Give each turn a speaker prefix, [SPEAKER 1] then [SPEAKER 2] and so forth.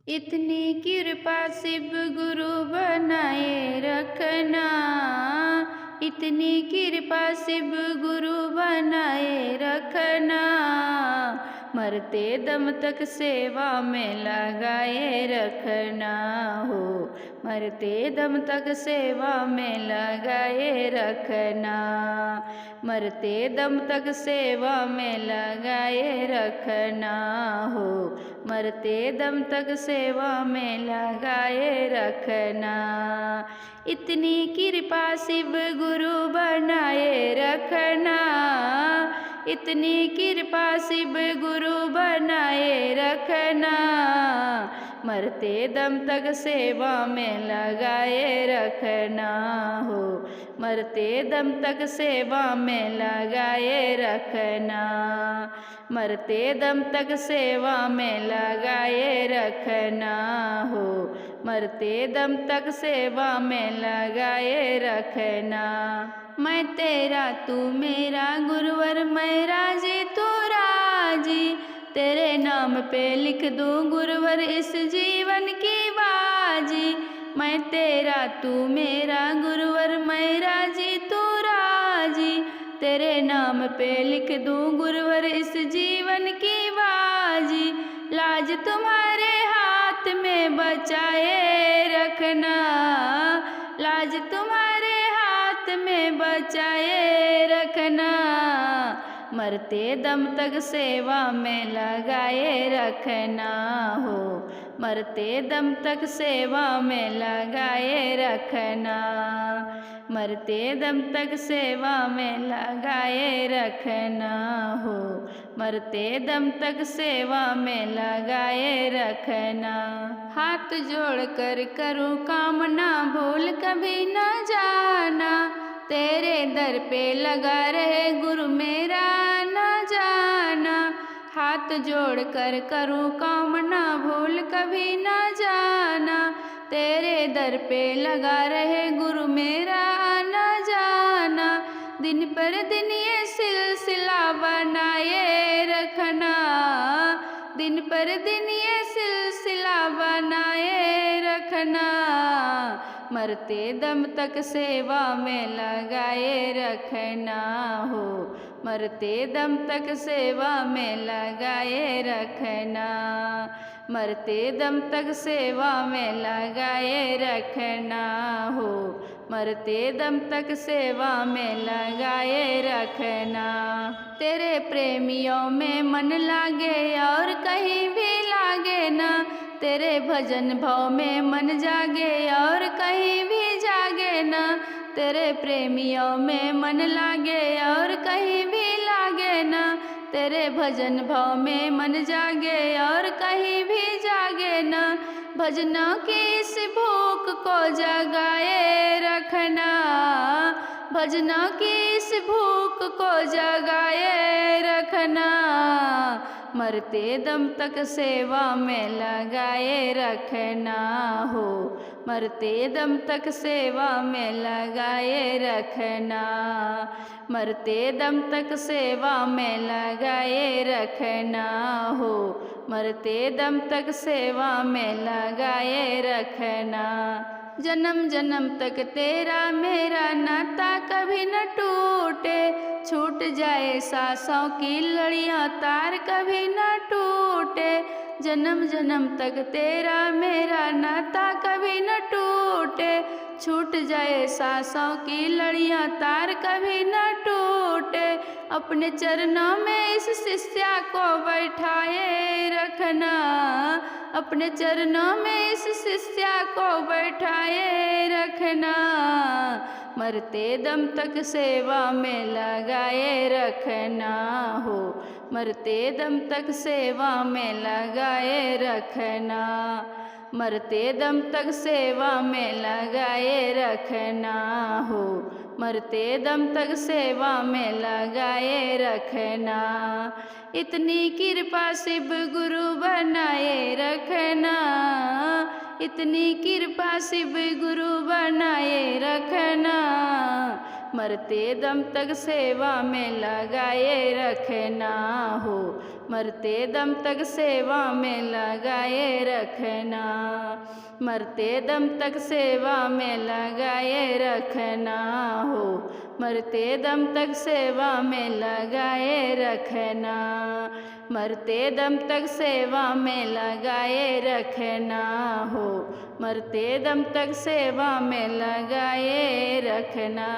[SPEAKER 1] इतनी कृपा शिव गुरु बनाए रखना, इतनी कृपा शिव गुरु बनाए रखना। मरते दम तक सेवा में लगाए रखना हो, मरते दम तक सेवा में लगाए रखना, मरते दम तक सेवा में लगाए रखना हो, मरते दम तक सेवा में लगाए रखना। इतनी कृपा शिव गुरु बनाए रखना, इतनी कृपा शिव गुरु बनाए रखना। मरते दम तक सेवा में लगाए रखना हो, मरते दम तक सेवा में लगाए रखना, मरते दम तक सेवा में लगाए रखना हो, मरते दम तक सेवा में लगाए रखना। मैं तेरा तू मेरा गुरुवर, मैं राजी तू राजी, तेरे नाम पे लिख दूं गुरुवर इस जीवन की बाजी। मैं तेरा तू मेरा गुरुवर, मैं राजी तू राजी, तेरे नाम पे लिख दूं गुरुवर इस जीवन की बाजी। लाज तुम्हारे हाथ में बचाए रखना, लाज तुम्हारे हाथ में बचाए रखना। मरते दम तक सेवा में लगाए रखना हो, मरते दम तक सेवा में लगाए रखना, मरते दम तक सेवा में लगाए रखना हो, मरते दम तक सेवा में लगाए रखना। हाथ जोड़ कर करूँ काम ना भूल कभी न जाना, तेरे दर पे लगा रहे गुरु मेरा न जाना। हाथ जोड़ कर करूँ काम ना भूल कभी न जाना, तेरे दर पे लगा रहे गुरु मेरा न जाना। दिन पर दिन ये सिलसिला बनाए रखना, दिन पर दिन ये सिलसिला बनाए रखना। मरते दम तक सेवा में लगाए रखना हो, मरते दम तक सेवा में लगाए रखना, मरते दम तक सेवा में लगाए रखना हो, मरते दम तक सेवा में लगाए रखना। तेरे प्रेमियों में मन लागे और कहीं भी लागे ना, तेरे भजन भाव में मन जागे और कहीं भी जागे ना। तेरे प्रेमियों में मन लागे और कहीं भी लागे ना, तेरे भजन भाव में मन जागे और कहीं भी जागे ना। भजनों की इस भूख को जगाए रखना, भजनों की इस भूख को जगाए रखना। मरते दम तक सेवा में लगाए रखना हो, मरते दम तक सेवा में लगाए रखना, मरते दम तक सेवा में लगाए रखना हो, मरते दम तक सेवा में लगाए रखना। जन्म जन्म तक तेरा मेरा नाता कभी न टूटे, छूट जाए सांसों की लड़ियां तार कभी न टूटे। जन्म जन्म तक तेरा मेरा नाता कभी न टूटे, छूट जाए सांसों की लड़ियां तार कभी न टूटे। अपने चरणों में इस शिष्या को बैठाए रखना, अपने चरणों में इस शिष्या को बैठाए रखना। मरते दम तक सेवा में लगाए रखना हो, मरते दम तक सेवा में लगाए रखना, मरते दम तक सेवा में लगाए रखना हो, मरते दम तक सेवा में लगाए रखना। इतनी कृपा शिव गुरु बनाए रखना, इतनी कृपा शिव गुरु बनाए रखना। मरते दम तक सेवा में लगाए रखना हो, मरते दम तक सेवा में लगाए रखना, मरते दम तक सेवा में लगाए रखना हो, मरते दम तक सेवा में लगाए रखना, मरते दम तक सेवा में लगाए रखना हो, मरते दम तक सेवा में लगाए रखना।